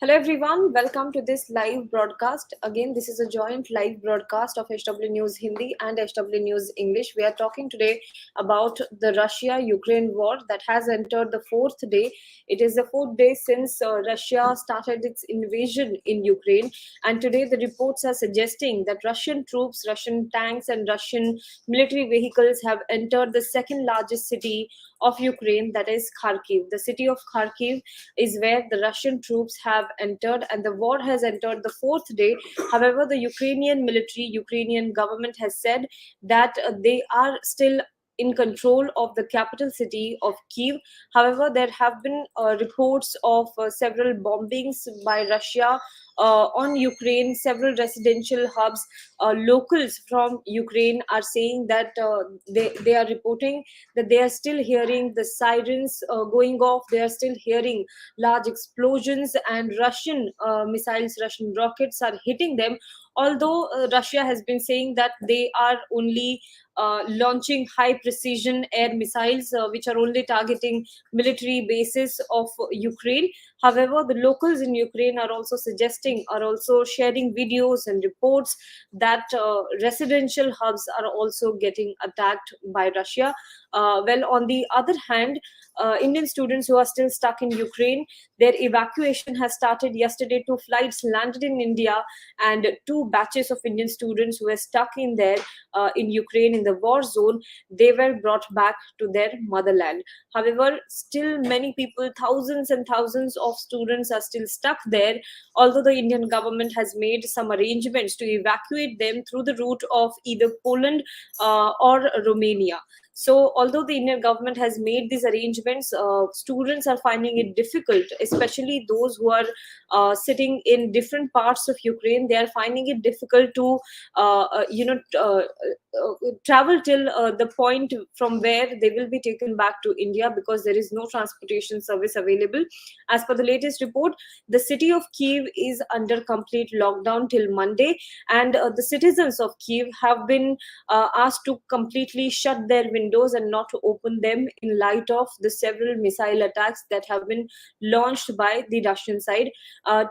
Hello everyone, welcome to this live broadcast. Again, this is a joint live broadcast of HW News Hindi and HW News English. We are talking today about the Russia-Ukraine war that has entered the fourth day. It is the fourth day since Russia started its invasion in Ukraine, and today the reports are suggesting that Russian troops, Russian tanks and Russian military vehicles have entered the second largest city of Ukraine, that is Kharkiv. The city of Kharkiv is where the Russian troops have entered, and the war has entered the fourth day. However, the Ukrainian military, Ukrainian government has said that they are still in control of the capital city of Kyiv. However, there have been reports of several bombings by Russia on Ukraine, several residential hubs. Locals from Ukraine are saying that they are reporting that they are still hearing the sirens going off. They are still hearing large explosions, and Russian missiles, Russian rockets are hitting them. Although Russia has been saying that they are only launching high precision air missiles which are only targeting military bases of Ukraine. However, the locals in Ukraine are also sharing videos and reports that residential hubs are also getting attacked by Russia. Well, on the other hand, Indian students who are still stuck in Ukraine, their evacuation has started yesterday. 2 flights landed in India, and 2 batches of Indian students who were stuck in there in Ukraine in the war zone, they were brought back to their motherland. However, still many people, thousands and thousands of students are still stuck there, although the Indian government has made some arrangements to evacuate them through the route of either Poland or Romania. So, although the Indian government has made these arrangements, students are finding it difficult, especially those who are sitting in different parts of Ukraine. They are finding it difficult to, travel till the point from where they will be taken back to India, because there is no transportation service available. As per the latest report, the city of Kyiv is under complete lockdown till Monday, and the citizens of Kyiv have been asked to completely shut their windows and not to open them in light of the several missile attacks that have been launched by the Russian side.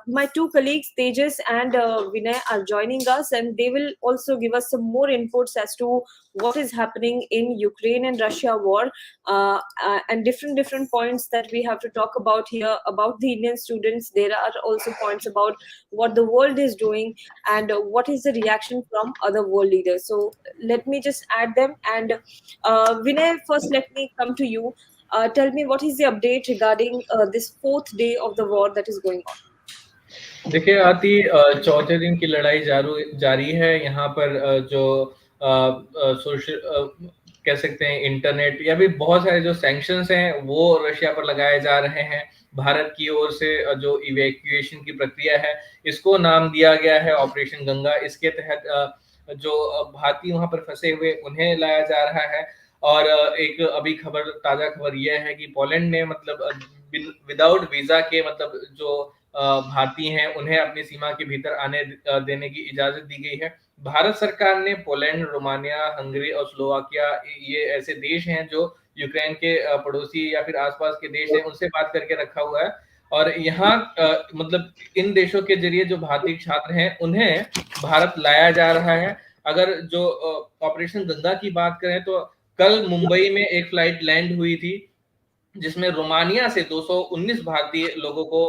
My 2 colleagues, Tejas and Vinay, are joining us, and they will also give us some more inputs as to what is happening in Ukraine and Russia war, and different points that we have to talk about here about the Indian students. There are also points about what the world is doing and what is the reaction from other world leaders. So let me just add them. And Vinay, first let me come to you. Tell me, what is the update regarding this fourth day of the war that is going on? देखिए आती चौथे दिन की लड़ाई जारी है। यहाँ पर जो सोशल कह सकते हैं इंटरनेट या भी बहुत सारे जो सैंक्शंस हैं वो रशिया पर लगाए जा रहे हैं। भारत की ओर से जो इवैक्यूएशन की प्रक्रिया है इसको नाम दिया गया है ऑपरेशन गंगा। इसके तहत जो भारतीय वहां पर फंसे हुए उन्हें लाया जा रहा है। और एक अभी ताजा खबर यह है कि पोलैंड ने मतलब विदाउट वीजा के मतलब जो भारतीय हैं उन्हें अपनी सीमा के भीतर आने देने की इजाजत दी गई है। भारत सरकार ने पोलैंड, रोमानिया, हंगरी और स्लोवाकिया, ये ऐसे देश हैं जो यूक्रेन के पड़ोसी या फिर आसपास के देश हैं, उनसे बात करके रखा हुआ है। और यहाँ मतलब इन देशों के जरिए जो भारतीय छात्र हैं उन्हें भारत लाया जा रहा है। अगर जो ऑपरेशन गंगा की बात करें तो कल मुंबई में एक फ्लाइट लैंड हुई थी जिसमें रोमानिया से 219 भारतीय लोगों को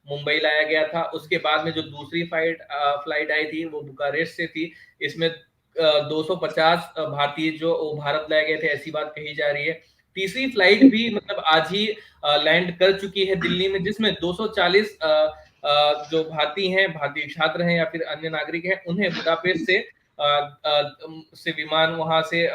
मुंबई लाया गया था। उसके बाद में जो दूसरी फ्लाइट आई थी वो बुकारेस्ट से थी। इसमें 250 भारतीय जो भारत लाए गए थे, ऐसी बात कही जा रही है। तीसरी फ्लाइट भी मतलब आज ही लैंड कर चुकी है दिल्ली में, जिसमें 240 जो भारतीय हैं, भारतीय छात्र हैं या फिर अन्य नागरिक हैं, उन्हें बुडापेस्ट से विमान वहां से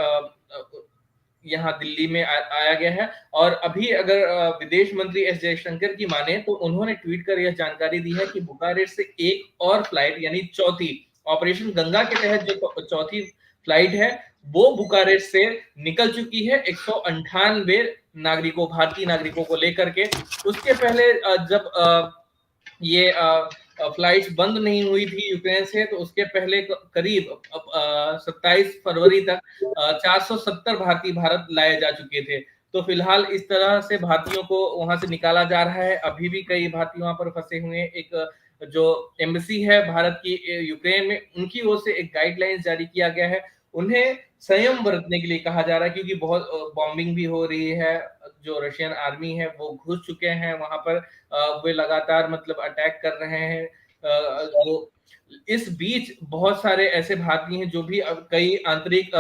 यहाँ दिल्ली में आया गया है। और अभी अगर विदेश मंत्री एस जयशंकर की माने तो उन्होंने ट्वीट कर यह जानकारी दी है कि बुखारेस्ट से एक और फ्लाइट यानी चौथी ऑपरेशन गंगा के तहत जो चौथी फ्लाइट है वो बुखारेस्ट से निकल चुकी है 198 नागरिकों, भारतीय नागरिकों को लेकर के। उसके पहले जब ये फ्लाइट्स बंद नहीं हुई थी यूक्रेन से, तो उसके पहले करीब 27 फरवरी तक 470 भारतीय भारत लाए जा चुके थे। तो फिलहाल इस तरह से भारतीयों को वहां से निकाला जा रहा है। अभी भी कई भारतीय वहां पर फंसे हुए हैं। एक जो एम्बेसी है भारत की यूक्रेन में, उनकी ओर से एक गाइडलाइंस जारी किया गया है, उन्हें संयम बरतने के लिए कहा जा रहा है, क्योंकि बहुत बॉम्बिंग भी हो रही है। जो रशियन आर्मी है वो घुस चुके हैं वहां पर, वे लगातार मतलब अटैक कर रहे हैं। वो इस बीच बहुत सारे ऐसे भारतीय हैं जो भी कई आंतरिक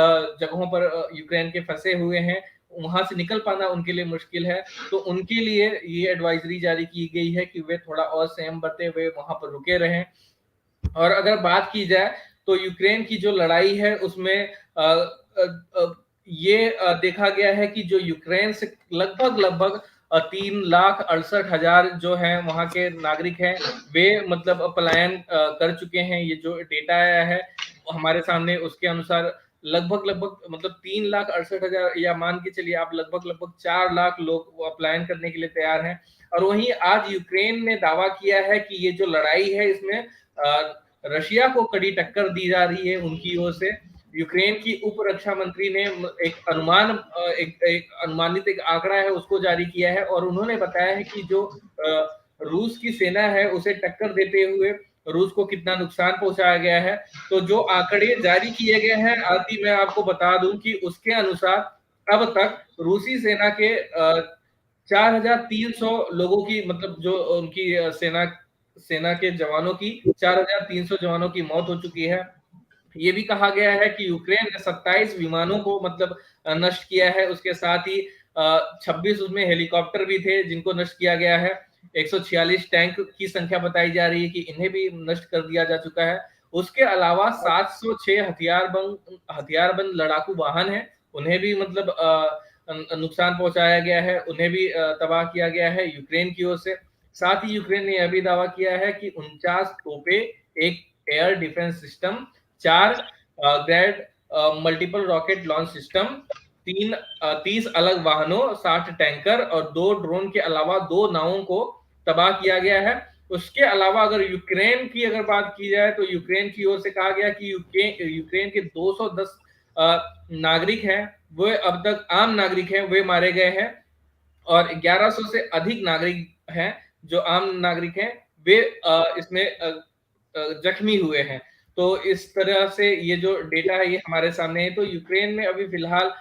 जगहों पर यूक्रेन के फंसे हुए हैं, वहां से निकल पाना उनके लिए मुश्किल है। तो उनके लिए ये एडवाइजरी जारी की गई है कि वे थोड़ा और संयम बरते हुए वहां पर रुके रहें। और अगर बात की जाए तो यूक्रेन की जो लड़ाई है उसमें ये देखा गया है कि जो यूक्रेन से लगभग 3,68,000 जो है वहां के नागरिक हैं, वे मतलब पलायन कर चुके हैं। ये जो डेटा आया है हमारे सामने उसके अनुसार लगभग मतलब 3,68,000, या मान के चलिए आप लगभग 4 लाख लोग पलायन करने के लिए तैयार हैं। और वहीं आज यूक्रेन ने दावा किया है कि ये जो लड़ाई है इसमें रशिया को कड़ी टक्कर दी जा रही है उनकी ओर से। यूक्रेन की उप रक्षा मंत्री ने एक अनुमानित एक आंकड़ा है उसको जारी किया है, और उन्होंने बताया है कि जो रूस की सेना है उसे टक्कर देते हुए रूस को कितना नुकसान पहुंचाया गया है। तो जो आंकड़े जारी किए गए हैं आदि, मैं आपको बता दूं कि उसके अनुसार अब तक रूसी सेना के 4,300 लोगों की, मतलब जो उनकी सेना के जवानों की 4,300 जवानों की मौत हो चुकी है। ये भी कहा गया है कि यूक्रेन ने 27 विमानों को मतलब नष्ट किया है। उसके साथ ही 26 उसमें हेलीकॉप्टर भी थे जिनको नष्ट किया गया है। 146 टैंक की संख्या बताई जा रही है कि इन्हें भी नष्ट कर दिया जा चुका है। उसके अलावा 706 हथियारबंद लड़ाकू वाहन है, उन्हें भी मतलब नुकसान पहुंचाया गया है, उन्हें भी तबाह किया गया है यूक्रेन की ओर से। साथ ही यूक्रेन ने यह भी दावा किया है कि 49 तोपे, एक air defence system, 4 grade multiple rocket launch system, 30 अलग वाहनों, 60 टैंकर और 2 ड्रोन के अलावा 2 नावों को तबाह किया गया है। उसके अलावा अगर यूक्रेन की अगर बात की जाए तो यूक्रेन की ओर से कहा गया कि यूक्रेन के 210 नागरिक हैं, वो अब तक आम नागरिक हैं, वे मारे गए हैं। और 1100 से अधिक नागरिक हैं जो आम नागरिक हैं, वे इसमें जख्मी हुए हैं। तो इस तरह से ये जो डेटा है ये हमारे सामने है। तो यूक्रेन में अभी फिलहाल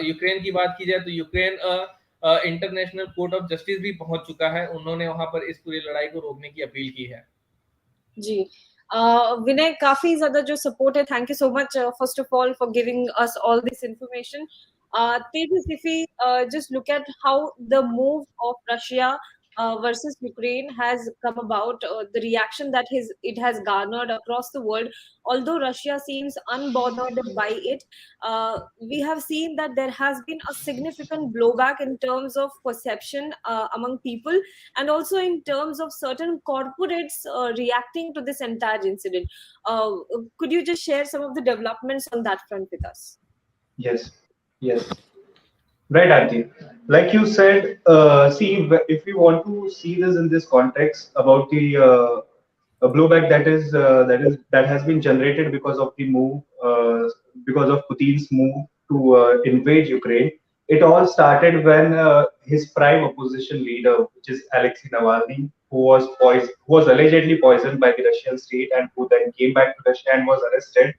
यूक्रेन की बात की जाए तो Ukraine international court of justice भी पहुंच चुका है। उन्होंने वहां पर इस पूरी लड़ाई को रोकने की अपील की है। जी, विनय, काफी ज्यादा जो सपोर्ट है, thank you so much first of all for giving us all this information. Tejas, if we just look at how the move of Russia versus Ukraine has come about, the reaction that it has garnered across the world, although Russia seems unbothered by it, we have seen that there has been a significant blowback in terms of perception among people, and also in terms of certain corporates reacting to this entire incident. Could you just share some of the developments on that front with us? Yes, yes. Right, Aarti. Like you said, see, if we want to see this in this context about the blowback that has been generated because of the move, because of Putin's move to invade Ukraine, it all started when his prime opposition leader, which is Alexei Navalny, who was allegedly poisoned by the Russian state and who then came back to Russia and was arrested.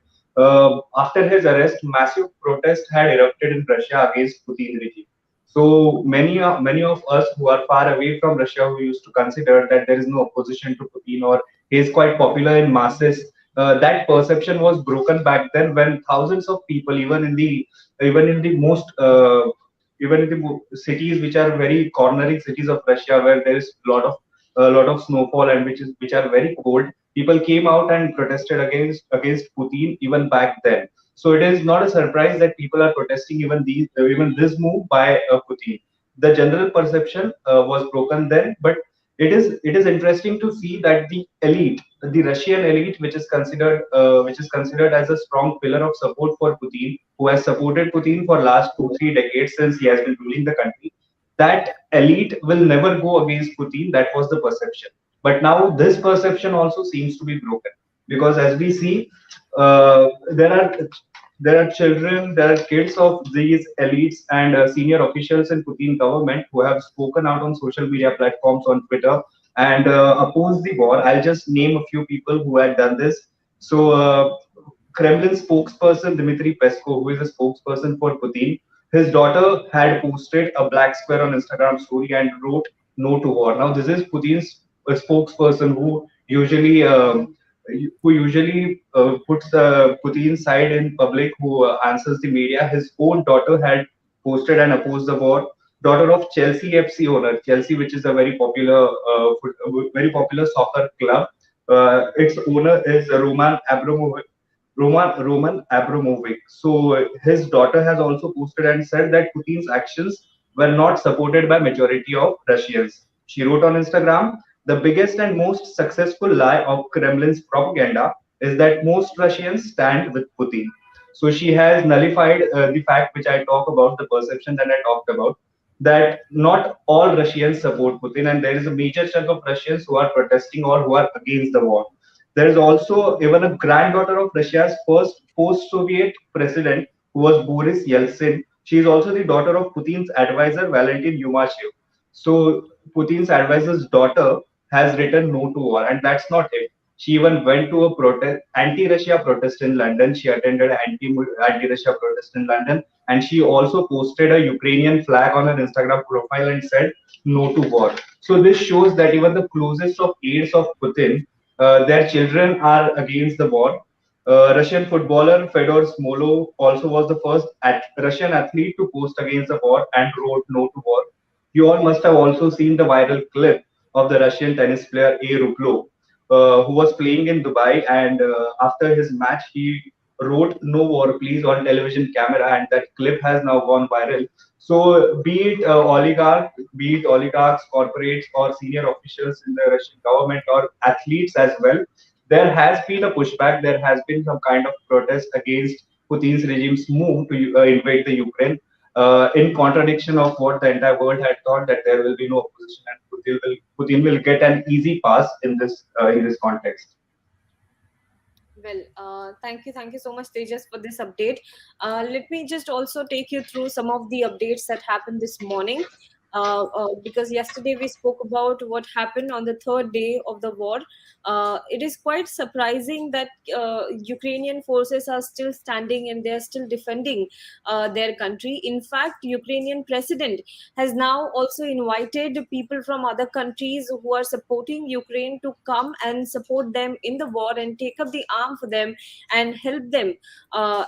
After his arrest, massive protests had erupted in Russia against Putin regime. So many of us who are far away from Russia, who used to consider that there is no opposition to Putin or he is quite popular in masses, that perception was broken back then when thousands of people, even in the most even in the cities which are very cornering cities of Russia, where there is a lot of snowfall and which are very cold, people came out and protested against Putin even back then. So it is not a surprise that people are protesting even this move by Putin. The general perception was broken then, but it is interesting to see that the elite, the Russian elite, which is considered as a strong pillar of support for Putin, who has supported Putin for last 2-3 decades since he has been ruling the country, that elite will never go against Putin. That was the perception. But now this perception also seems to be broken because as we see, there are there are children, there are kids of these elites and senior officials in Putin government who have spoken out on social media platforms on Twitter and opposed the war. I'll just name a few people who had done this. So, Kremlin spokesperson Dmitry Peskov, who is a spokesperson for Putin, his daughter had posted a black square on Instagram story and wrote "No to war." Now, this is Putin's spokesperson who usually puts the Putin side in public, who answers the media. His own daughter had posted and opposed the war. Daughter of Chelsea FC owner, Chelsea, which is a very popular soccer club. Its owner is Roman Abramovich. So his daughter has also posted and said that Putin's actions were not supported by majority of Russians. She wrote on Instagram, the biggest and most successful lie of Kremlin's propaganda is that most Russians stand with Putin. So she has nullified the fact which I talk about, the perception that I talked about, that not all Russians support Putin, and there is a major chunk of Russians who are protesting or who are against the war. There is also even a granddaughter of Russia's first post-Soviet president, who was Boris Yeltsin. She is also the daughter of Putin's advisor, Valentin Yumashev. So Putin's advisor's daughter has written no to war, and that's not it. She even went to a anti-Russia protest in London. She attended an anti-Russia protest in London, and she also posted a Ukrainian flag on her Instagram profile and said no to war. So this shows that even the closest of aides of Putin, their children are against the war. Russian footballer Fedor Smolov also was the first Russian athlete to post against the war and wrote no to war. You all must have also seen the viral clip of the Russian tennis player A. Rublev, who was playing in Dubai, and after his match, he wrote "No war, please" on television camera, and that clip has now gone viral. So, be it oligarchs, corporates, or senior officials in the Russian government, or athletes as well, there has been a pushback. There has been some kind of protest against Putin's regime's move to invade the Ukraine, in contradiction of what the entire world had thought, that there will be no opposition and Putin will get an easy pass in this context. Well, thank you so much, Tejas, for this update. Let me just also take you through some of the updates that happened this morning. Because yesterday we spoke about what happened on the third day of the war. It is quite surprising that Ukrainian forces are still standing and they are still defending their country. In fact, Ukrainian president has now also invited people from other countries who are supporting Ukraine to come and support them in the war and take up the arm for them and help them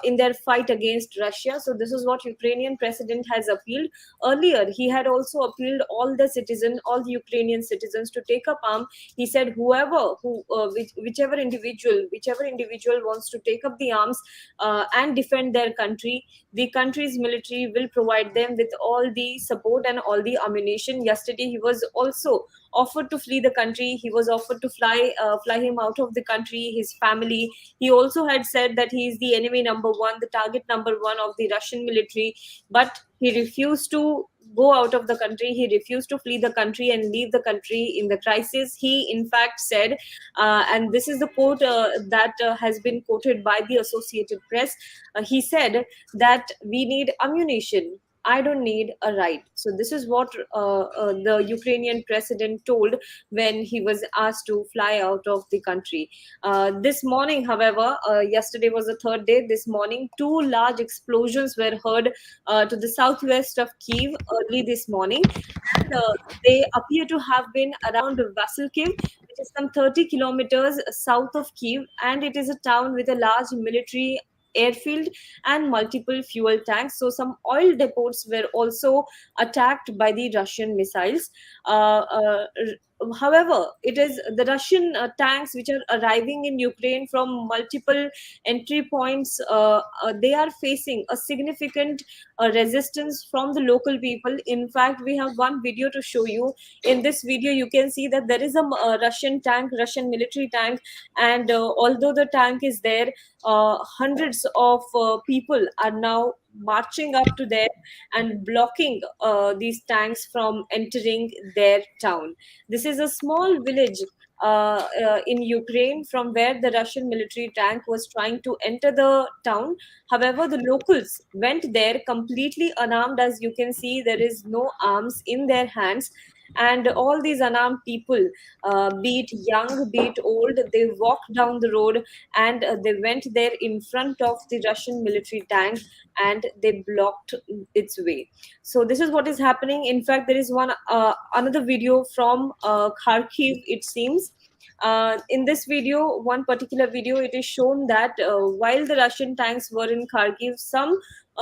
in their fight against Russia. So this is what Ukrainian president has appealed. Earlier, he had also appealed all the Ukrainian citizens to take up arm. He said, whichever individual wants to take up the arms and defend their country, the country's military will provide them with all the support and all the ammunition. Yesterday, he was also offered to flee the country. He was offered to fly him out of the country, his family. He also had said that he is the enemy number one, the target number one of the Russian military, but he refused to go out of the country. He refused to flee the country and leave the country in the crisis. He, in fact, said, and this is the quote that has been quoted by the Associated Press. He said that we need ammunition. I don't need a ride. So this is what the Ukrainian president told when he was asked to fly out of the country. This morning, however, yesterday was the third day. This morning, two large explosions were heard to the southwest of Kyiv early this morning. And they appear to have been around Vasylkiv, which is some 30 kilometers south of Kyiv. And it is a town with a large military airfield and multiple fuel tanks. So some oil depots were also attacked by the Russian missiles. However, it is the Russian tanks which are arriving in Ukraine from multiple entry points. They are facing a significant resistance from the local people. In fact, we have one video to show you. In this video, you can see that there is a Russian military tank, and although the tank is there, hundreds of people are now marching up to there and blocking these tanks from entering their town. This is a small village in Ukraine, from where the Russian military tank was trying to enter the town. However, the locals went there completely unarmed. As you can see, there is no arms in their hands. And all these unarmed people, be it young, be it old, they walked down the road, and they went there in front of the Russian military tank, and they blocked its way. So this is what is happening. In fact, there is one another video from Kharkiv, it seems. In this video, one particular video, it is shown that while the Russian tanks were in Kharkiv, some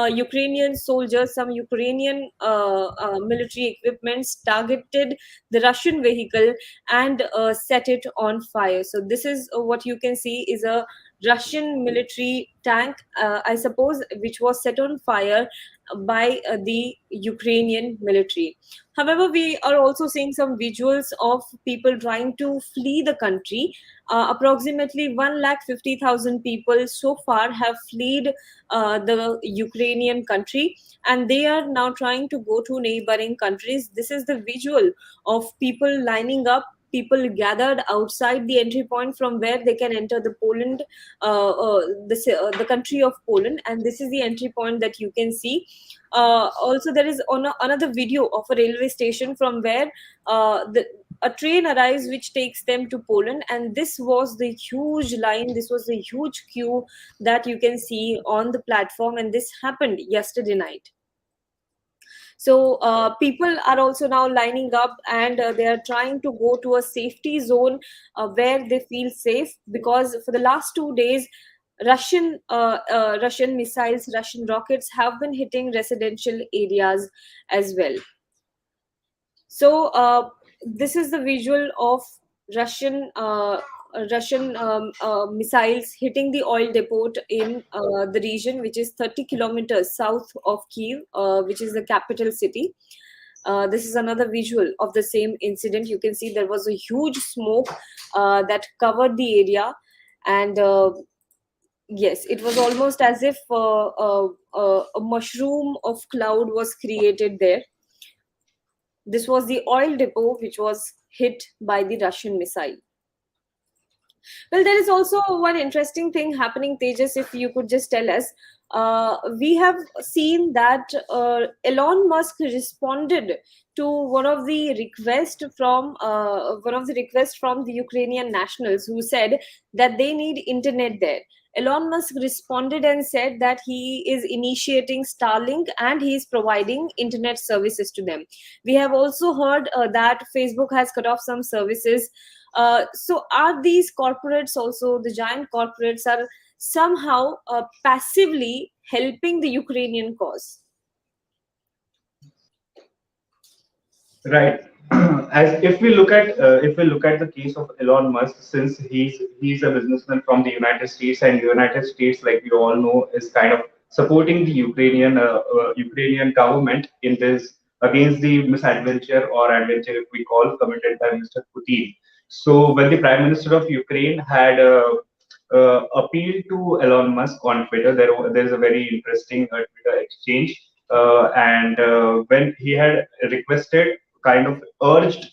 Ukrainian soldiers, some Ukrainian military equipments targeted the Russian vehicle and set it on fire. So this is what you can see is a Russian military tank, I suppose, which was set on fire by the Ukrainian military. However, we are also seeing some visuals of people trying to flee the country. Approximately 150,000 people so far have fled the Ukrainian country, and they are now trying to go to neighboring countries. This is the visual of people lining up, people gathered outside the entry point from where they can enter the Poland, the country of Poland, and this is the entry point that you can see. Also, there is another video of a railway station from where a train arrives which takes them to Poland, and this was the huge line, this was the huge queue that you can see on the platform, and this happened yesterday night. So people are also now lining up, and they are trying to go to a safety zone where they feel safe, because for the last 2 days, Russian missiles, Russian rockets have been hitting residential areas as well. So this is the visual of Russian missiles hitting the oil depot in the region, which is 30 kilometers south of Kyiv, which is the capital city. This is another visual of the same incident. You can see there was a huge smoke that covered the area, and yes, it was almost as if a mushroom of cloud was created there. This was the oil depot which was hit by the Russian missile. Well, there is also one interesting thing happening, Tejas, if you could just tell us. We have seen that Elon Musk responded to one of the requests from the Ukrainian nationals who said that they need internet there. Elon Musk responded and said that he is initiating Starlink and he is providing internet services to them. We have also heard that Facebook has cut off some services. So are these corporates also, the giant corporates, are somehow passively helping the Ukrainian cause? Right. As if we look at the case of Elon Musk, since he's a businessman from the United States, and United States, like we all know, is kind of supporting the Ukrainian government in this against the misadventure or adventure, if we call, committed by Mr. Putin. So when the Prime Minister of Ukraine had appealed to Elon Musk on Twitter, there's a very interesting Twitter exchange, and when he had requested, kind of urged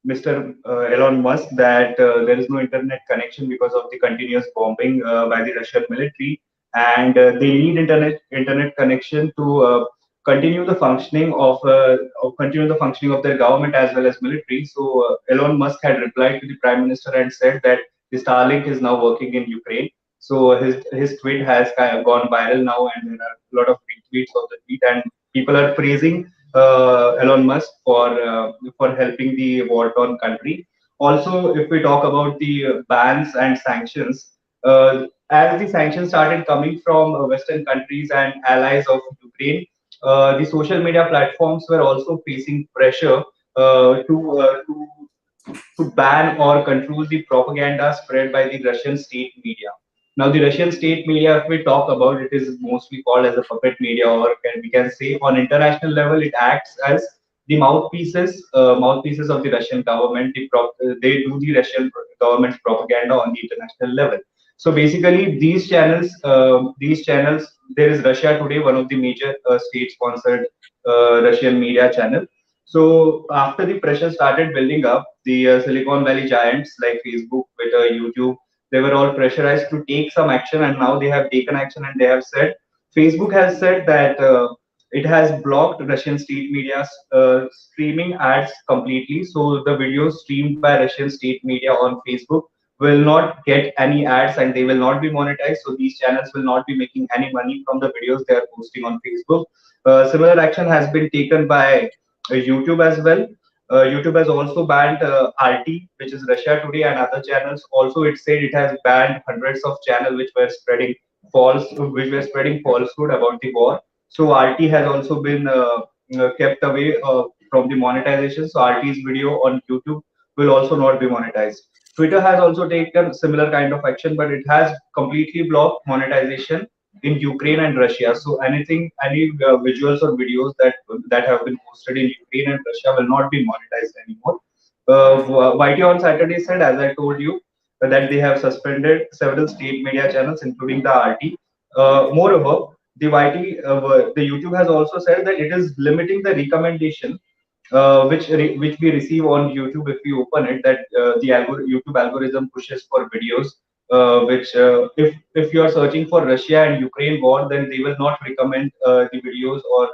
Mr. Elon Musk that there is no internet connection because of the continuous bombing by the Russian military, and they need internet connection to continue the functioning of their government as well as military. So Elon Musk had replied to the Prime Minister and said that the Starlink is now working in Ukraine. So his tweet has kind of gone viral now, and there are a lot of retweets of the tweet, and people are praising Elon Musk for helping the war-torn country. Also, if we talk about the bans and sanctions, as the sanctions started coming from Western countries and allies of Ukraine, the social media platforms were also facing pressure to ban or control the propaganda spread by the Russian state media. Now, the Russian state media, if we talk about it, is mostly called as a puppet media, or we can say on international level, it acts as the mouthpieces of the Russian government. They do the Russian government's propaganda on the international level. So basically, these channels, there is Russia Today, one of the major state-sponsored Russian media channel. So after the pressure started building up, the Silicon Valley giants like Facebook, Twitter, YouTube, they were all pressurized to take some action, and now they have taken action, and they have said Facebook has said that it has blocked Russian state media's streaming ads completely. So the videos streamed by Russian state media on Facebook will not get any ads, and they will not be monetized. So these channels will not be making any money from the videos they are posting on Facebook. Similar action has been taken by YouTube as well. YouTube has also banned RT, which is Russia Today, and other channels. Also, it said it has banned hundreds of channels which were spreading falsehood about the war. So RT has also been kept away from the monetization. So RT's video on YouTube will also not be monetized. Twitter has also taken similar kind of action, but it has completely blocked monetization in Ukraine and Russia. So any visuals or videos that have been posted in Ukraine and Russia will not be monetized anymore. YT on Saturday said, as I told you, that they have suspended several state media channels, including the RT. Moreover, the YouTube has also said that it is limiting the recommendation which we receive on YouTube if we open it. That YouTube algorithm pushes for videos which if you are searching for Russia and Ukraine war, then they will not recommend the videos or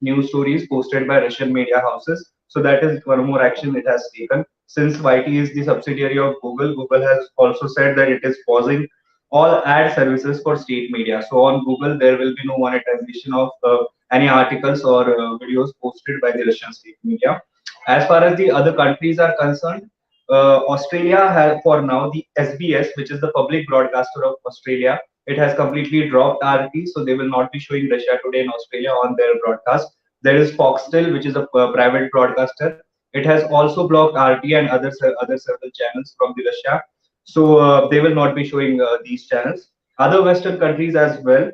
news stories posted by Russian media houses. So that is one more action it has taken. Since YT is the subsidiary of Google, Google has also said that it is pausing all ad services for state media. So on Google, there will be no monetization of any articles or videos posted by the Russian state media. As far as the other countries are concerned, Australia has, for now, the SBS, which is the public broadcaster of Australia, it has completely dropped RT, so they will not be showing Russia Today in Australia on their broadcast. There is Foxtel, which is a private broadcaster. It has also blocked RT and other several channels from the Russia, so they will not be showing these channels. Other Western countries as well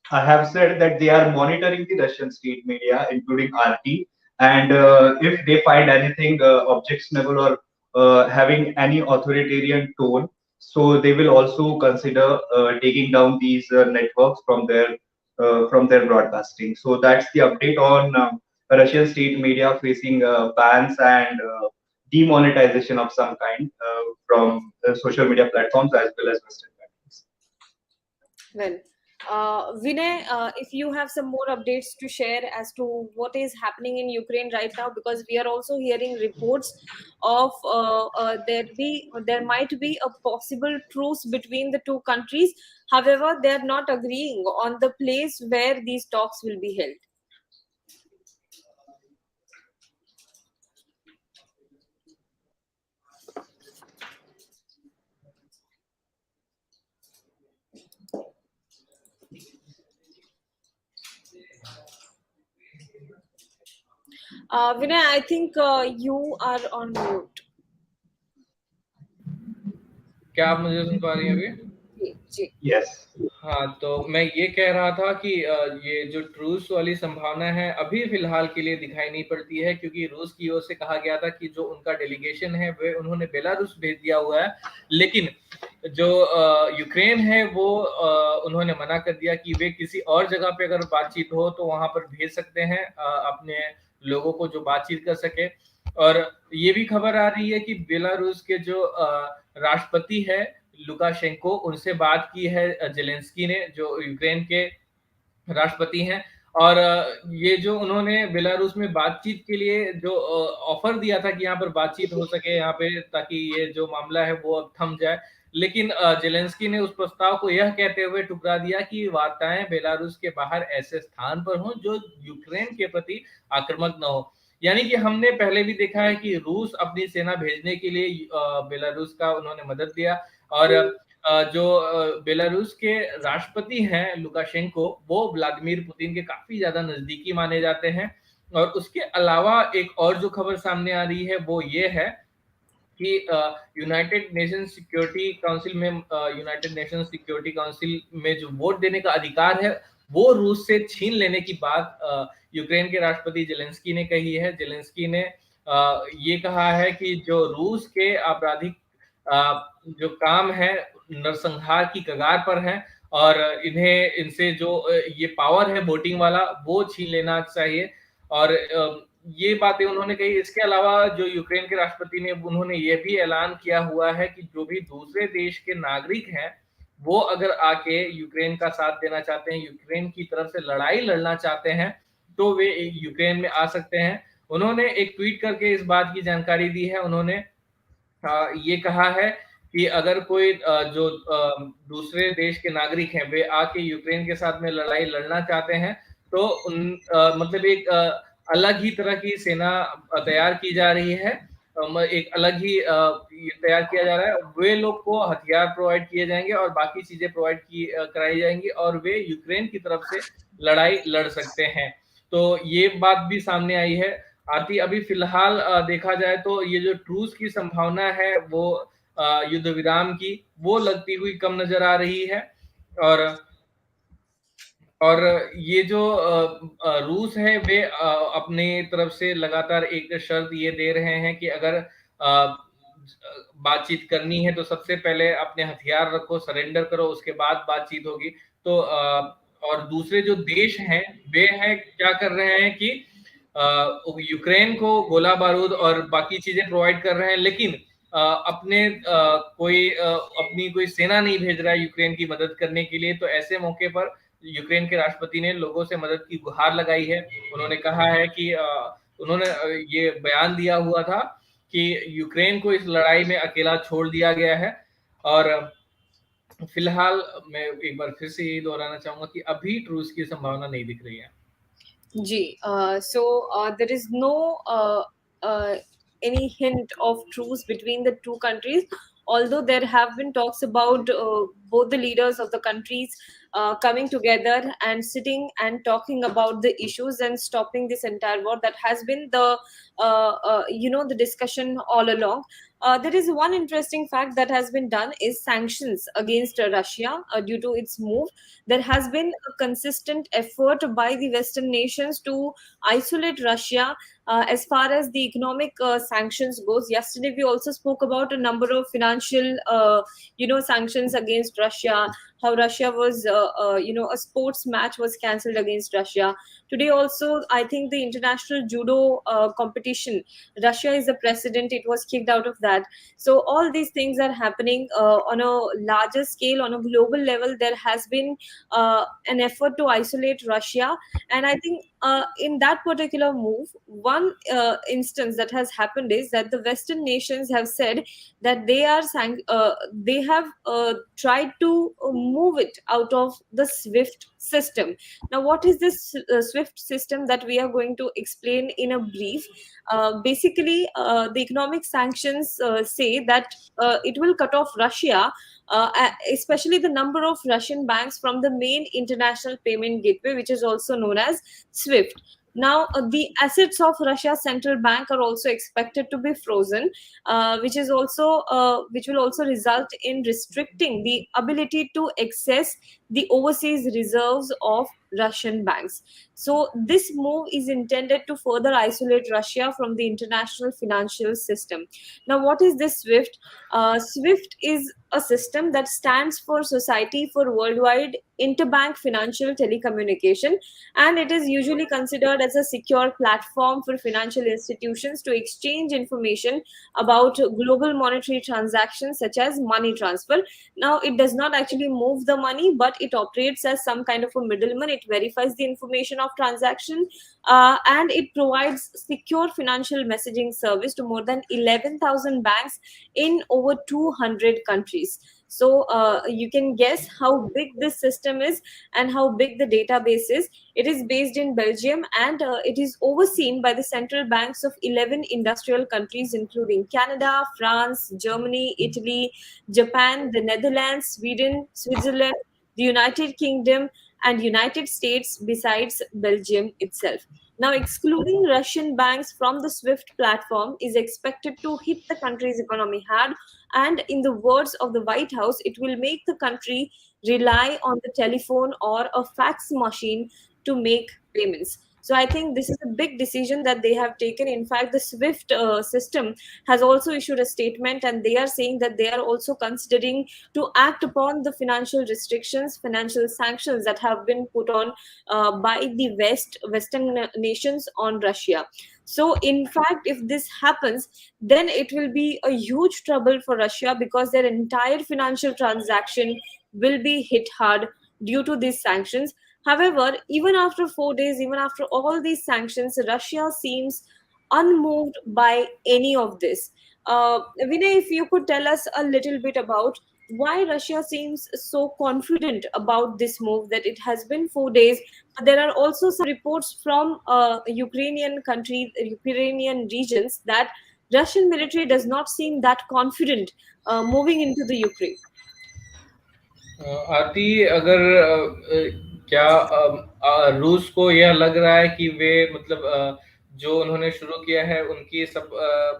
have said that they are monitoring the Russian state media, including RT, and if they find anything objectionable or having any authoritarian tone, so they will also consider taking down these networks from their broadcasting. So that's the update on Russian state media facing bans and demonetization of some kind from social media platforms as well as Western countries. Well, Vinay, if you have some more updates to share as to what is happening in Ukraine right now, because we are also hearing reports of there might be a possible truce between the two countries. However, they are not agreeing on the place where these talks will be held. Vinay, I think you are on mute. क्या आप मुझे सुन पा रही हैं अभी? Yes. हाँ, तो मैं ये कह रहा था कि ये जो ट्रूस वाली संभावना है अभी फिलहाल के लिए दिखाई नहीं पड़ती है, क्योंकि रूस की ओर से कहा गया था कि जो उनका डेलीगेशन है वे उन्होंने बेलारूस भेज दिया हुआ है, लेकिन जो यूक्रेन है वो उन्होंने मना कर दिया कि वे किसी और जगह पे अगर बातचीत हो तो वहां पर भेज सकते हैं अपने लोगों को जो बातचीत कर सके। और ये भी खबर आ रही है कि बेलारूस के जो राष्ट्रपति है लुकाशेंको, उनसे बात की है जेलेंस्की ने, जो यूक्रेन के राष्ट्रपति हैं, और ये जो उन्होंने बेलारूस में बातचीत के लिए जो ऑफर दिया था कि यहाँ पर बातचीत हो सके यहाँ पे, ताकि ये जो मामला है वो अब थम जाए, लेकिन जेलेंस्की ने उस प्रस्ताव को यह कहते हुए ठुकरा दिया कि वार्ताएं बेलारूस के बाहर ऐसे स्थान पर हों जो यूक्रेन के प्रति आक्रामक न हो। यानी कि हमने पहले भी देखा है कि रूस अपनी सेना भेजने के लिए बेलारूस का उन्होंने मदद दिया, और जो बेलारूस के राष्ट्रपति हैं लुकाशेंको, वो व्लादिमीर पुतिन के काफी ज्यादा नजदीकी माने जाते हैं। और उसके अलावा एक और जो खबर सामने आ रही है वो ये है कि यूनाइटेड नेशन सिक्योरिटी काउंसिल में जो वोट देने का अधिकार है वो रूस से छीन लेने की बात यूक्रेन के राष्ट्रपति जेलेंस्की ने कही है। जेलेंस्की ने ये कहा है कि जो रूस के आपराधिक जो काम है नरसंहार की कगार पर है, और इनसे जो ये पावर है वोटिंग वाला वो छीन लेना चाहिए। और ये बातें उन्होंने कही। इसके अलावा जो यूक्रेन के राष्ट्रपति ने, उन्होंने ये भी ऐलान किया हुआ है कि जो भी दूसरे देश के नागरिक हैं, वो अगर आके यूक्रेन का साथ देना चाहते हैं, यूक्रेन की तरफ से लड़ाई लड़ना चाहते हैं, तो वे यूक्रेन में आ सकते हैं। उन्होंने एक ट्वीट करके इस बात की जानकारी दी है। उन्होंने ये कहा है कि अगर कोई जो दूसरे देश के नागरिक हैं, वे आके यूक्रेन के साथ में लड़ाई लड़ना चाहते हैं, तो मतलब एक अलग ही तरह की सेना तैयार की जा रही है। एक अलग ही तैयार किया जा रहा है। वे लोग को हथियार प्रोवाइड किए जाएंगे और बाकी चीजें प्रोवाइड कराई जाएंगी, और वे यूक्रेन की तरफ से लड़ाई लड़ सकते हैं। तो ये बात भी सामने आई है। आती अभी फिलहाल देखा जाए तो ये जो ट्रूस की संभावना है, वो युद्ध विराम की, वो लगती हुई कम नजर आ रही है। और ये जो रूस है, वे अपने तरफ से लगातार एक शर्त ये दे रहे हैं कि अगर बातचीत करनी है तो सबसे पहले अपने हथियार रखो, सरेंडर करो, उसके बाद बातचीत होगी। तो और दूसरे जो देश हैं, वे हैं क्या कर रहे हैं कि यूक्रेन को गोला बारूद और बाकी चीजें प्रोवाइड कर रहे हैं, लेकिन अपनी कोई सेना नहीं भेज रहा है यूक्रेन की मदद करने के लिए। तो ऐसे मौके पर यूक्रेन के राष्ट्रपति ने लोगों से मदद की गुहार लगाई है। उन्होंने कहा है कि उन्होंने ये बयान दिया हुआ था कि यूक्रेन को इस लड़ाई में अकेला छोड़ दिया गया है। और फिलहाल मैं एक बार फिर से यही दोहराना चाहूंगा कि अभी ट्रूस की संभावना नहीं दिख रही है जी। So there is no any hint of truce between the two countries, although there have been talks about both the leaders of the countries coming together and sitting and talking about the issues and stopping this entire war. That has been the the discussion all along. There is one interesting fact that has been done is sanctions against Russia due to its move. There has been a consistent effort by the Western nations to isolate Russia as far as the economic sanctions goes. Yesterday, we also spoke about a number of financial, sanctions against Russia. How Russia was, a sports match was cancelled against Russia. Today, also, I think the international judo competition, Russia is the president. It was kicked out of that. So all these things are happening on a larger scale, on a global level. There has been an effort to isolate Russia, and I think in that particular move, one instance that has happened is that the Western nations have said that they have tried to move it out of the SWIFT system. Now, what is this SWIFT system that we are going to explain in a brief? Basically, the economic sanctions say that it will cut off Russia, especially the number of Russian banks from the main international payment gateway, which is also known as SWIFT. Now, the assets of Russia's central bank are also expected to be frozen, which will also result in restricting the ability to access the overseas reserves of Russian banks. So, this move is intended to further isolate Russia from the international financial system. Now, what is this SWIFT? SWIFT is a system that stands for Society for Worldwide Interbank Financial Telecommunication, and it is usually considered as a secure platform for financial institutions to exchange information about global monetary transactions such as money transfer. Now, it does not actually move the money, but it operates as some kind of a middleman. It verifies the information of transaction, and it provides secure financial messaging service to more than 11,000 banks in over 200 countries. So you can guess how big this system is and how big the database is. It is based in Belgium, and it is overseen by the central banks of 11 industrial countries, including Canada, France, Germany, Italy, Japan, the Netherlands, Sweden, Switzerland, the United Kingdom, and United States, besides Belgium itself. Now, excluding Russian banks from the SWIFT platform is expected to hit the country's economy hard, and in the words of the White House, it will make the country rely on the telephone or a fax machine to make payments. So I think this is a big decision that they have taken. In fact, the SWIFT system has also issued a statement, and they are saying that they are also considering to act upon the financial restrictions, financial sanctions that have been put on by the Western nations on Russia. So, in fact, if this happens, then it will be a huge trouble for Russia, because their entire financial transaction will be hit hard due to these sanctions. However, even after 4 days, even after all these sanctions, Russia seems unmoved by any of this. Vinay, if you could tell us a little bit about why Russia seems so confident about this move, that it has been 4 days, but there are also some reports from Ukrainian country, Ukrainian regions, that Russian military does not seem that confident moving into the Ukraine. आती अगर क्या रूस को यह लग रहा है कि वे मतलब जो उन्होंने शुरू किया है उनकी सब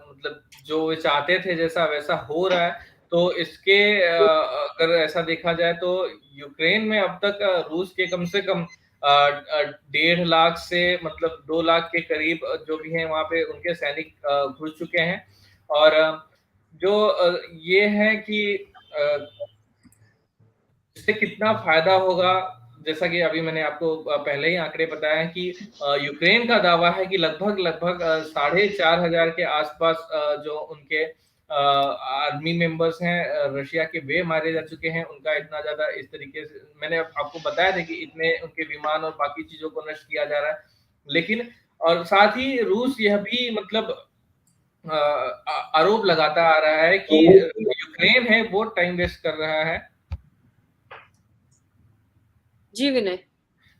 मतलब जो वे चाहते थे जैसा वैसा हो रहा है, तो इसके अगर ऐसा देखा जाए तो यूक्रेन में अब तक रूस के कम से कम 1.5 लाख से मतलब 2 लाख के करीब जो भी हैं वहां पे उनके सैनिक घुस चुके हैं। और जो ये है कि इससे कितना फायदा होगा, जैसा कि अभी मैंने आपको पहले ही आंकड़े बताए हैं कि यूक्रेन का दावा है कि लगभग लगभग 4,500 के आसपास जो उनके आर्मी मेंबर्स हैं रशिया के, वे मारे जा चुके हैं। उनका इतना ज्यादा इस तरीके से मैंने आपको बताया था कि इतने उनके विमान और बाकी चीजों को नष्ट किया जा रहा है। लेकिन और साथ ही रूस यह भी मतलब आरोप लगाता आ रहा है कि यूक्रेन है वो टाइम वेस्ट कर रहा है। जी विनय।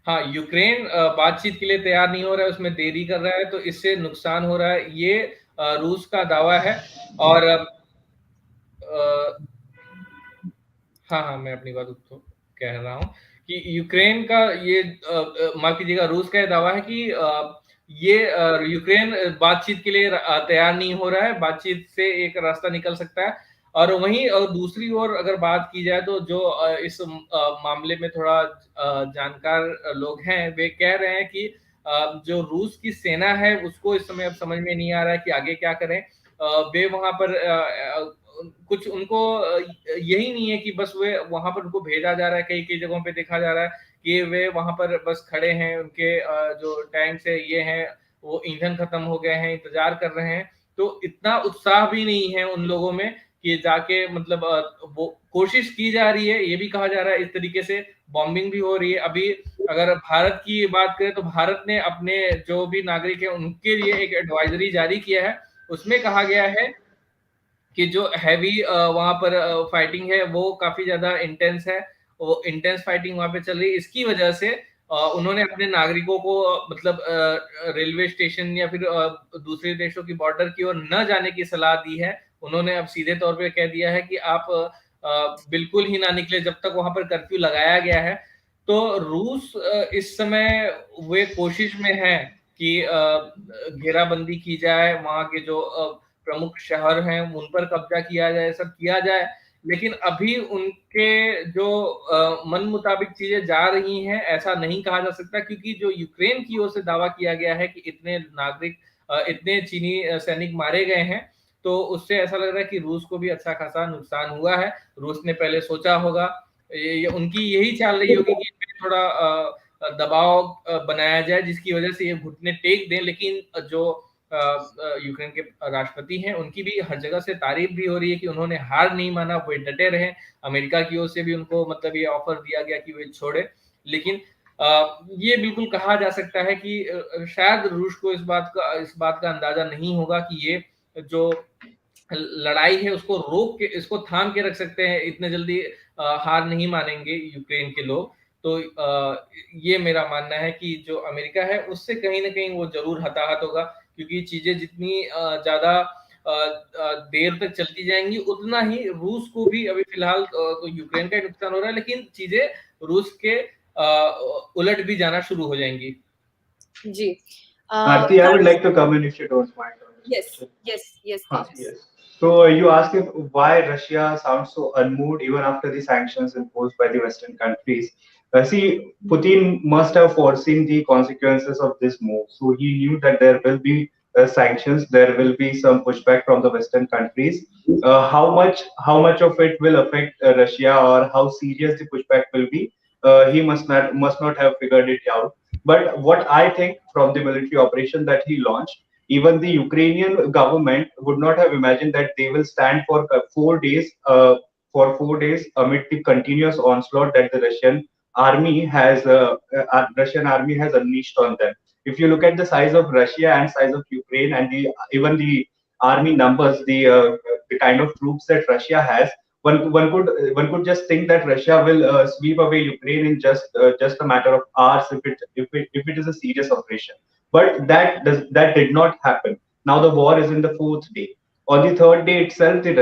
हाँ, यूक्रेन बातचीत के लिए तैयार नहीं हो रहा है, उसमें देरी कर रहा है, तो इससे नुकसान हो रहा है, ये रूस का दावा है। और हाँ हाँ, मैं अपनी बात तो कह रहा हूँ कि यूक्रेन का ये माफ कीजिएगा, रूस का ये दावा है कि ये यूक्रेन बातचीत के लिए तैयार नहीं हो रहा है, बातचीत से एक रास्ता निकल सकता है। और वहीं दूसरी ओर अगर बात की जाए तो जो इस मामले में थोड़ा जानकार लोग हैं, वे कह रहे हैं कि जो रूस की सेना है उसको इस समय अब समझ में नहीं आ रहा है कि आगे क्या करें। वे वहां पर कुछ उनको यही नहीं है कि बस वे वहां पर उनको भेजा जा रहा है। कई कई जगहों पे देखा जा रहा है कि वे वहां पर बस खड़े हैं, उनके जो टैंक्स है ये हैं वो ईंधन खत्म हो गए हैं, इंतजार कर रहे हैं। तो इतना उत्साह भी नहीं है उन लोगों में कि जाके मतलब वो कोशिश की जा रही है। ये भी कहा जा रहा है इस तरीके से बॉम्बिंग भी हो रही है। अभी अगर भारत की बात करें तो भारत ने अपने जो भी नागरिक है उनके लिए एक एडवाइजरी जारी किया है। उसमें कहा गया है कि जो हैवी वहां पर फाइटिंग है वो काफी ज्यादा इंटेंस है, वो इंटेंस फाइटिंग वहां पे चल रही है। इसकी वजह से उन्होंने अपने नागरिकों को मतलब रेलवे स्टेशन या फिर दूसरे देशों की बॉर्डर की ओर न जाने की सलाह दी है। उन्होंने अब सीधे तौर पे कह दिया है कि आप बिल्कुल ही ना निकले जब तक वहां पर कर्फ्यू लगाया गया है। तो रूस इस समय वे कोशिश में है कि घेराबंदी की जाए, वहां के जो प्रमुख शहर हैं उन पर कब्जा किया जाए, सब किया जाए। लेकिन अभी उनके जो मन मुताबिक चीजें जा रही हैं ऐसा नहीं कहा जा सकता, क्योंकि जो यूक्रेन की ओर से दावा किया गया है कि इतने नागरिक इतने चीनी सैनिक मारे गए हैं, तो उससे ऐसा लग रहा है कि रूस को भी अच्छा खासा नुकसान हुआ है। रूस ने पहले सोचा होगा, उनकी यही चाल रही होगी कि थोड़ा दबाव बनाया जाए जिसकी वजह से ये घुटने टेक दें। लेकिन जो यूक्रेन के राष्ट्रपति हैं उनकी भी हर जगह से तारीफ भी हो रही है कि उन्होंने हार नहीं माना, वो डटे रहे। अमेरिका की ओर से भी उनको मतलब ये ऑफर दिया गया कि वे छोड़े। लेकिन ये बिल्कुल कहा जा सकता है कि शायद रूस को इस बात का अंदाजा नहीं होगा कि ये जो लड़ाई है उसको रोक के, इसको थाम के रख सकते हैं, इतने जल्दी हार नहीं मानेंगे यूक्रेन के लोग। तो ये मेरा मानना है कि जो अमेरिका है उससे कहीं ना कहीं वो जरूर हताहत होगा, क्योंकि चीजें जितनी ज्यादा देर तक चलती जाएंगी उतना ही रूस को भी अभी फिलहाल तो यूक्रेन का ही नुकसान हो रहा है, लेकिन चीजें रूस के उलट भी जाना शुरू हो जाएंगी। जी Aarti, I would like to come in if you don't mind. yes, yes, yes, Yes. So you asked why Russia sounds so unmoved even after the sanctions imposed by the Western countries. See, Putin must have foreseen the consequences of this move. So he knew that there will be sanctions, there will be some pushback from the Western countries. How much of it will affect Russia, or how serious the pushback will be, he must not have figured it out. But what I think from the military operation that he launched, even the Ukrainian government would not have imagined that they will stand for 4 days. For 4 days amid the continuous onslaught that the Russian army has unleashed on them. If you look at the size of Russia and size of Ukraine, and even the army numbers, the kind of troops that Russia has, one could just think that Russia will sweep away Ukraine in just a matter of hours if it is a serious operation. But that did not happen. Now the war is in the fourth day. On the third day itself, the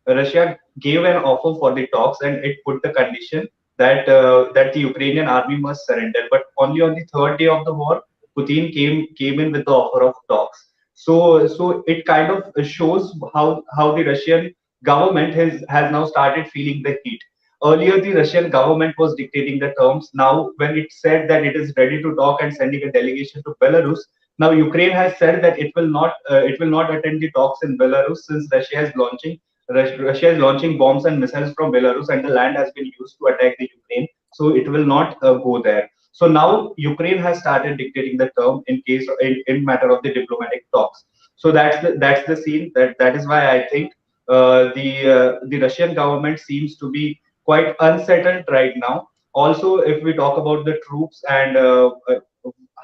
Russia gave an offer for the talks, and it put the condition that the Ukrainian army must surrender. But only on the third day of the war, Putin came in with the offer of talks. So it kind of shows how the Russian government has now started feeling the heat. Earlier, the Russian government was dictating the terms. Now, when it said that it is ready to talk and sending a delegation to Belarus, now Ukraine has said that it will not attend the talks in Belarus, since Russia is launching bombs and missiles from Belarus, and the land has been used to attack the Ukraine. So it will not go there. So now Ukraine has started dictating the term in matter of the diplomatic talks. So that's the scene. That is why I think the Russian government seems to be quite unsettled right now. Also, if we talk about the troops and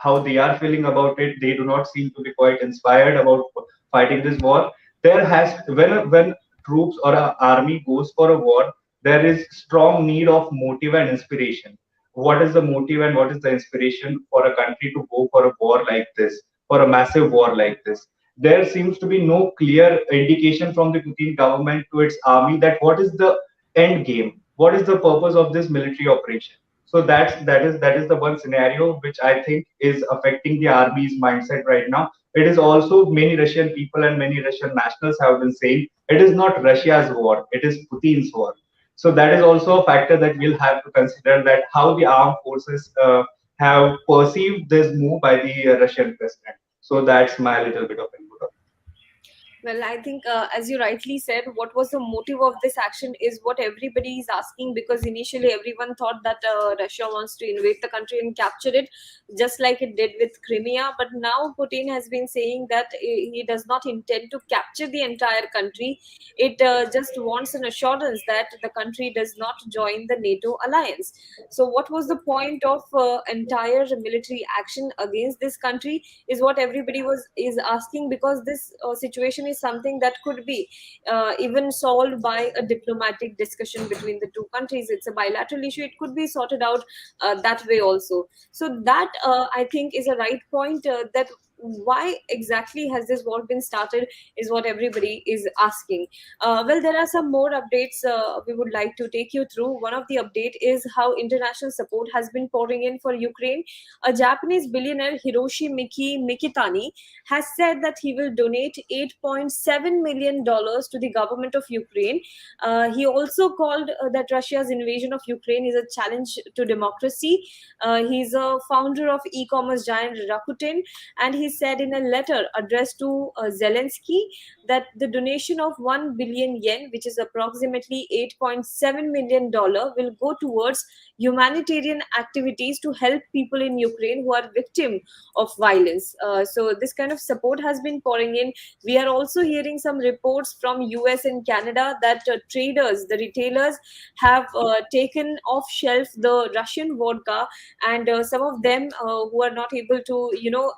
how they are feeling about it, they do not seem to be quite inspired about fighting this war. There has when troops or an army goes for a war, there is strong need of motive and inspiration. What is the motive and what is the inspiration for a country to go for a war like this, for a massive war like this? There seems to be no clear indication from the Putin government to its army that what is the end game, what is the purpose of this military operation. So that is the one scenario which I think is affecting the army's mindset right now. It is also many Russian people and many Russian nationals have been saying it is not Russia's war, it is Putin's war. So that is also a factor that we'll have to consider, that how the armed forces have perceived this move by the Russian president. So that's my little bit of input. Well, I think, as you rightly said, what was the motive of this action is what everybody is asking, because initially everyone thought that Russia wants to invade the country and capture it, just like it did with Crimea. But now Putin has been saying that he does not intend to capture the entire country. It just wants an assurance that the country does not join the NATO alliance. So, what was the point of entire military action against this country is what everybody is asking, because this situation is something that could be even solved by a diplomatic discussion between the two countries. It's a bilateral issue. It could be sorted out that way also. So that I think is a right point, that why exactly has this war been started is what everybody is asking. Well, there are some more updates we would like to take you through. One of the update is how international support has been pouring in for Ukraine. A Japanese billionaire, Hiroshi Mikitani, has said that he will donate $8.7 million to the government of Ukraine. He also called that Russia's invasion of Ukraine is a challenge to democracy. He's a founder of e-commerce giant Rakuten, and he said in a letter addressed to Zelensky that the donation of 1 billion yen, which is approximately $8.7 million, will go towards humanitarian activities to help people in Ukraine who are victim of violence. So this kind of support has been pouring in. We are also hearing some reports from US and Canada that traders, the retailers, have taken off shelf the Russian vodka, and some of them who are not able to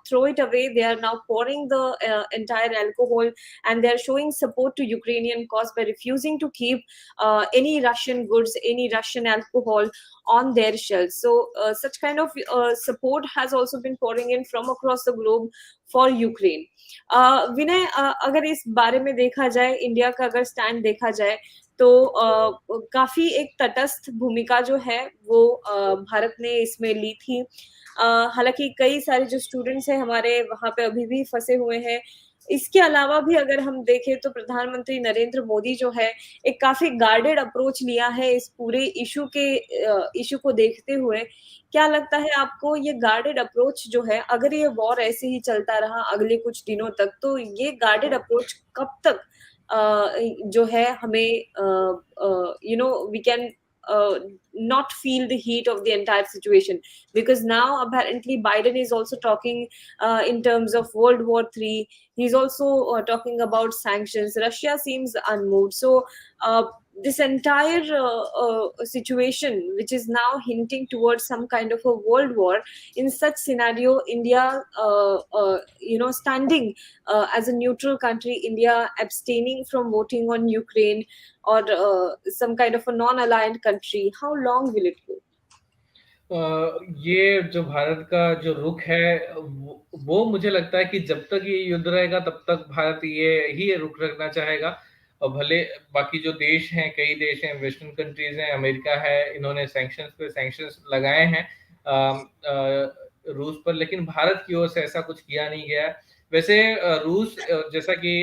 throw it away, they are now pouring the entire alcohol, and they are showing support to Ukrainian cause by refusing to keep any Russian goods, any Russian alcohol on their shelves. So such kind of support has also been pouring in from across the globe for Ukraine. विनय, अगर इस बारे में देखा जाए, India का अगर stand देखा जाए, तो काफी एक तटस्थ भूमिका जो है वो भारत ने इसमें ली थी. हालांकि कई सारे जो स्टूडेंट्स हैं हमारे वहां पे अभी भी फंसे हुए हैं, इसके अलावा भी अगर हम देखें तो प्रधानमंत्री नरेंद्र मोदी जो है एक काफी गार्डेड अप्रोच लिया है इस पूरे इशू को देखते हुए। क्या लगता है आपको ये गार्डेड अप्रोच जो है, अगर ये वॉर ऐसे ही चलता रहा अगले कुछ दिनों तक, तो ये गार्डेड अप्रोच कब तक जो है हमें we can not feel the heat of the entire situation, because now apparently Biden is also talking in terms of World War III. He's also talking about sanctions. Russia seems unmoved. So this entire situation, which is now hinting towards some kind of a world war, in such scenario, India, standing as a neutral country, India abstaining from voting on Ukraine or some kind of a non-aligned country, how long will it go? ये जो भारत का जो रुख है वो मुझे लगता है कि जब तक ये युद्ध रहेगा तब तक भारत ये ही रुख रखना चाहेगा। और भले बाकी जो देश हैं, कई देश हैं, वेस्टर्न कंट्रीज हैं, अमेरिका है, इन्होंने सैंक्शंस पे सैंक्शंस लगाए हैं रूस पर, लेकिन भारत की ओर से ऐसा कुछ किया नहीं गया है। वैसे रूस, जैसा कि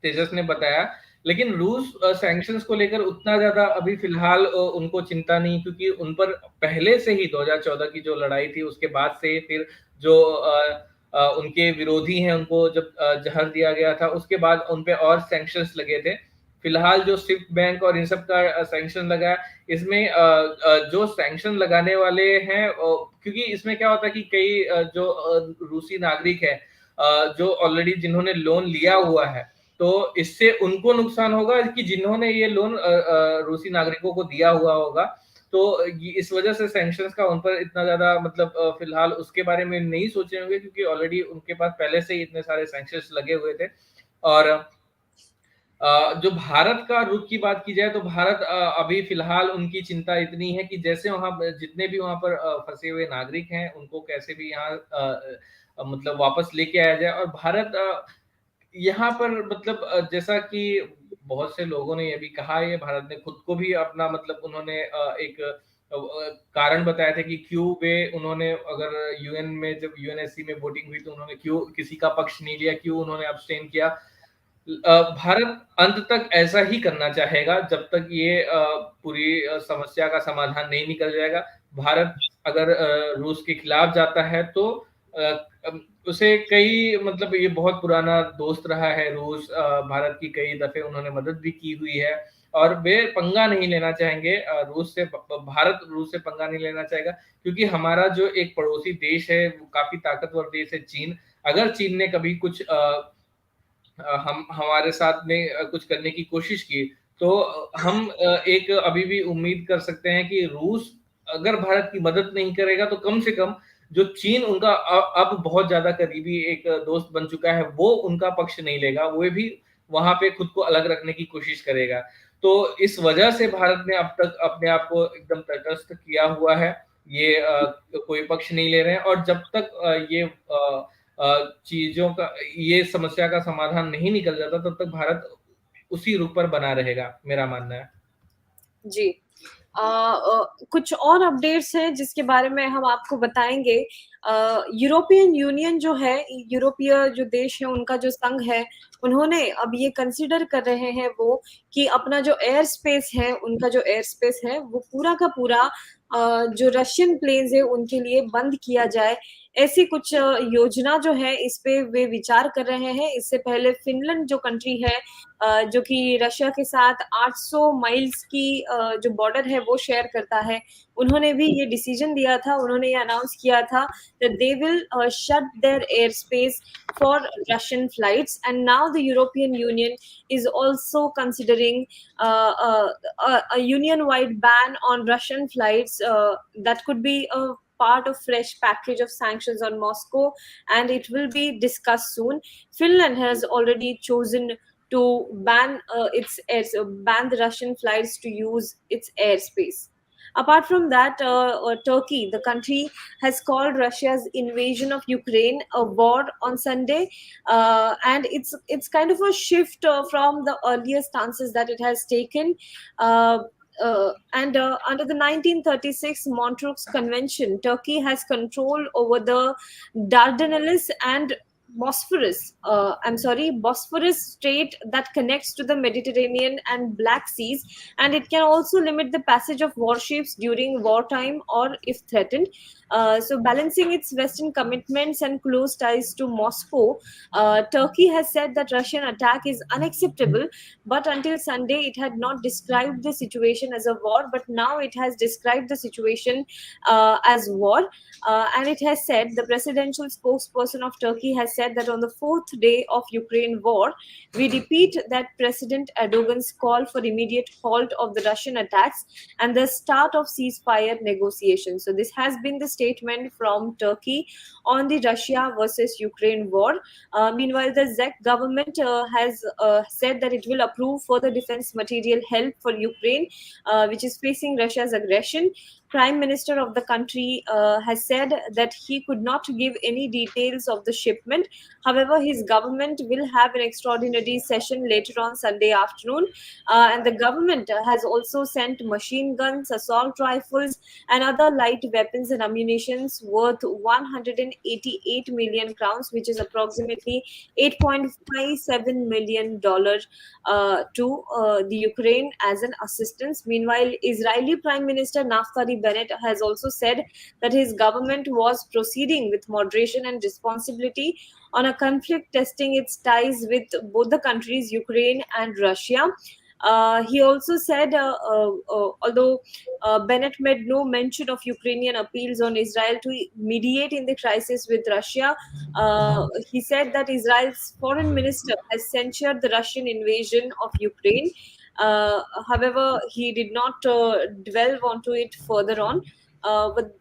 तेजस ने बताया, लेकिन रूस सैंक्शंस को लेकर उतना ज्यादा अभी फिलहाल उनको चिंता नहीं, क्योंकि उन पर पहले से ही 2014 की जो लड़ाई थी उसके बाद से फिर जो उनके विरोधी हैं उनको जब जहर दिया गया था उसके बाद उन पे और सैंक्शंस लगे थे। फिलहाल जो स्विफ्ट बैंक और इन सब का सैंक्शन लगा, इसमें जो सैंक्शन लगाने वाले हैं, क्योंकि इसमें क्या होता है कि कई जो रूसी नागरिक है जो ऑलरेडी जिन्होंने लोन लिया हुआ है, तो इससे उनको नुकसान होगा कि जिन्होंने ये लोन रूसी नागरिकों को दिया हुआ होगा। तो इस वजह से सैंक्शंस का उन पर इतना ज्यादा मतलब फिलहाल उसके बारे में नहीं सोचे होंगे, क्योंकि ऑलरेडी उनके पास पहले से ही इतने सारे सैंक्शंस लगे हुए थे। और जो भारत का रुख की बात की जाए तो भारत अभी फिलहाल उनकी चिंता इतनी है कि जैसे वहां जितने भी वहां पर फंसे हुए नागरिक हैं उनको कैसे भी यहाँ मतलब वापस लेके आया जाए। और भारत यहाँ पर मतलब जैसा कि बहुत से लोगों ने ये भी कहा है, भारत ने खुद को भी अपना मतलब उन्होंने एक कारण बताया था कि क्यों वे उन्होंने अगर यूएन में जब यूएनएससी में वोटिंग हुई तो उन्होंने क्यों किसी का पक्ष नहीं लिया, क्यों उन्होंने अब्सटेन किया। भारत अंत तक ऐसा ही करना चाहेगा जब तक ये पूरी समस्या का समाधान नहीं निकल जाएगा। भारत अगर रूस के खिलाफ जाता है तो उसे कई मतलब ये बहुत पुराना दोस्त रहा है रूस, भारत की कई दफे उन्होंने मदद भी की हुई है और वे पंगा नहीं लेना चाहेंगे रूस से। भारत रूस से पंगा नहीं लेना चाहेगा, क्योंकि हमारा जो एक पड़ोसी देश है वो काफी ताकतवर देश है चीन। अगर चीन ने कभी कुछ हम हमारे साथ में कुछ करने की कोशिश की तो हम एक अभी भी उम्मीद कर सकते हैं कि रूस अगर भारत की मदद नहीं करेगा तो कम से कम जो चीन उनका अब बहुत ज्यादा करीबी एक दोस्त बन चुका है वो उनका पक्ष नहीं लेगा, वो भी वहां पे खुद को अलग रखने की कोशिश करेगा। तो इस वजह से भारत ने अब तक अपने आप को एकदम तटस्थ किया हुआ है, ये कोई पक्ष नहीं ले रहे हैं। और जब तक ये चीजों का ये समस्या का समाधान नहीं निकल जाता तब तक भारत उसी रुख पर बना रहेगा, मेरा मानना है। जी, कुछ और अपडेट्स हैं जिसके बारे में हम आपको बताएंगे। यूरोपियन यूनियन जो है, यूरोपीय जो देश है उनका जो संघ है, उन्होंने अब ये कंसिडर कर रहे हैं वो कि अपना जो एयर स्पेस है, उनका जो एयर स्पेस है वो पूरा का पूरा जो रशियन प्लेन्स है उनके लिए बंद किया जाए। ऐसी कुछ योजना जो है इस पे वे विचार कर रहे हैं। इससे पहले फिनलैंड जो कंट्री है जो कि रशिया के साथ 800 माइल्स की जो बॉर्डर है वो शेयर करता है, उन्होंने भी ये डिसीजन दिया था, उन्होंने ये अनाउंस किया था that they will shut their airspace for Russian flights, and now the European Union is also considering a union-wide ban on Russian flights. That could be a part of fresh package of sanctions on Moscow, and it will be discussed soon. Finland has already chosen to ban ban the Russian flights to use its airspace. Apart from that, Turkey, the country, has called Russia's invasion of Ukraine a war on Sunday, and it's kind of a shift from the earlier stances that it has taken. And under the 1936 Montreux Convention, Turkey has control over the Dardanelles and Bosphorus Strait that connects to the Mediterranean and Black Seas, and it can also limit the passage of warships during wartime or if threatened. So, balancing its Western commitments and close ties to Moscow, Turkey has said that Russian attack is unacceptable, but until Sunday, it had not described the situation as a war, but now it has described the situation as war. And it has said, the presidential spokesperson of Turkey has said that on the fourth day of Ukraine war, we repeat that President Erdogan's call for immediate halt of the Russian attacks and the start of ceasefire negotiations. So this has been the statement from Turkey on the Russia versus Ukraine war. Meanwhile, the Czech government has said that it will approve further defense material help for Ukraine, which is facing Russia's aggression. Prime Minister of the country has said that he could not give any details of the shipment. However, his government will have an extraordinary session later on Sunday afternoon. And the government has also sent machine guns, assault rifles, and other light weapons and ammunitions worth 188 million crowns, which is approximately $8.57 million to the Ukraine as an assistance. Meanwhile, Israeli Prime Minister Naftali Bennett has also said that his government was proceeding with moderation and responsibility on a conflict, testing its ties with both the countries, Ukraine and Russia. He also said, although Bennett made no mention of Ukrainian appeals on Israel to mediate in the crisis with Russia, he said that Israel's foreign minister has censured the Russian invasion of Ukraine. However, he did not delve onto it further on. But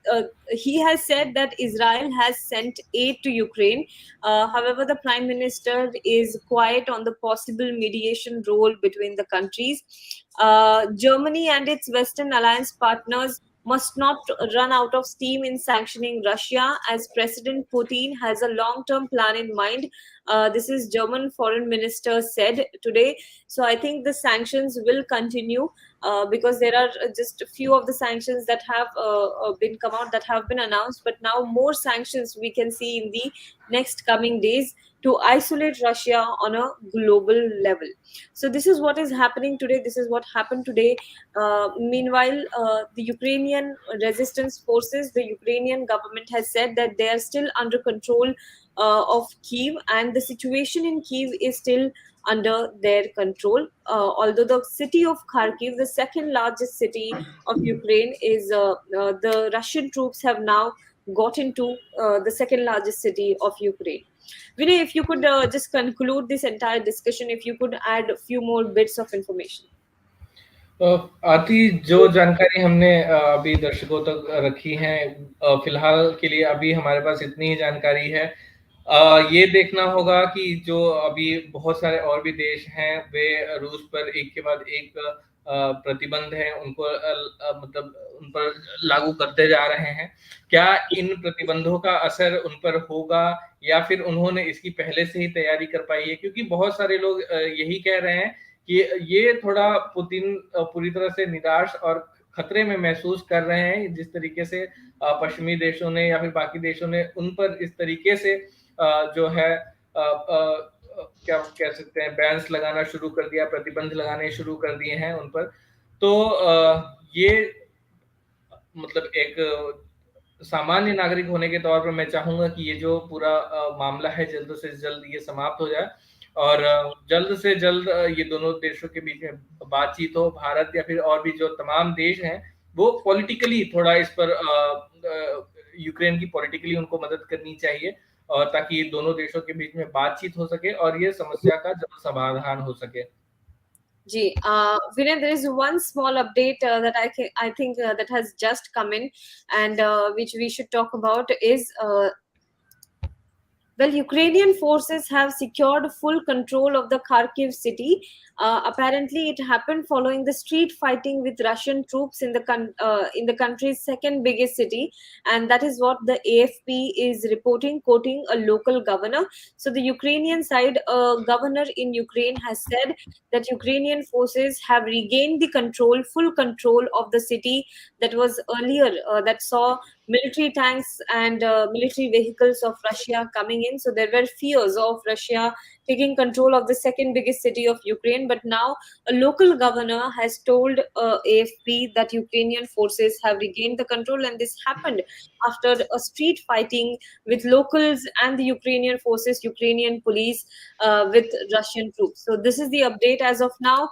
he has said that Israel has sent aid to Ukraine. However, the Prime Minister is quiet on the possible mediation role between the countries. Germany and its Western alliance partners must not run out of steam in sanctioning Russia, as President Putin has a long-term plan in mind. This is German Foreign Minister said today. So I think the sanctions will continue because there are just a few of the sanctions that have been come out, that have been announced, but now more sanctions we can see in the next coming days to isolate Russia on a global level. So this is what is happening today. This is what happened today. Meanwhile, the Ukrainian resistance forces, the Ukrainian government has said that they are still under control of Kyiv, and the situation in Kyiv is still under their control. Although the city of Kharkiv, the second largest city of Ukraine, is the Russian troops have now got into the second largest city of Ukraine. Vinay, if you could just conclude this entire discussion, if you could add a few more bits of information. आती जो जानकारी हमने अभी दर्शकों तक रखी है, फिलहाल के लिए अभी हमारे पास इतनी ही जानकारी है। ये देखना होगा कि जो अभी बहुत सारे और भी देश हैं, वे रूस पर एक के बाद एक प्रतिबंध है उनको मतलब उन पर लागू करते जा रहे हैं। क्या इन प्रतिबंधों का असर उन पर होगा या फिर उन्होंने इसकी पहले से ही तैयारी कर पाई है? क्योंकि बहुत सारे लोग यही कह रहे हैं कि ये थोड़ा पुतिन पूरी तरह से निराश और खतरे में महसूस कर रहे हैं, जिस तरीके से पश्चिमी देशों ने या फिर बाकी देशों ने उन पर इस तरीके से जो है क्या कह सकते हैं, बैन्स लगाना शुरू कर दिया, प्रतिबंध लगाने शुरू कर दिए हैं उन पर। तो ये मतलब एक सामान्य नागरिक होने के तौर पर मैं चाहूंगा कि ये जो पूरा मामला है जल्द से जल्द ये समाप्त हो जाए और जल्द से जल्द ये दोनों देशों के बीच में बातचीत हो। भारत या फिर और भी जो तमाम देश हैं वो पॉलिटिकली थोड़ा इस पर यूक्रेन की पॉलिटिकली उनको मदद करनी चाहिए और ताकि दोनों देशों के बीच में बातचीत हो सके और ये समस्या का जल्द समाधान हो सके। Ji, Vinay, there is one small update that I think that has just come in, and which we should talk about is well, Ukrainian forces have secured full control of the Kharkiv city. Apparently, it happened following the street fighting with Russian troops in the country's second biggest city, and that is what the AFP is reporting, quoting a local governor. So, the Ukrainian side, a governor in Ukraine, has said that Ukrainian forces have regained the full control of the city that was earlier that saw military tanks and military vehicles of Russia coming in. So there were fears of Russia taking control of the second biggest city of Ukraine. But now a local governor has told AFP that Ukrainian forces have regained the control, and this happened after a street fighting with locals and the Ukrainian forces, Ukrainian police, with Russian troops. So this is the update as of now.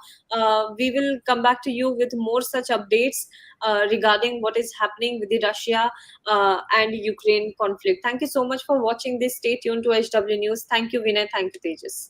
We will come back to you with more such updates regarding what is happening with the Russia and Ukraine conflict. Thank you so much for watching this. Stay tuned to HW News. Thank you, Vinay. Thank you, Tejas.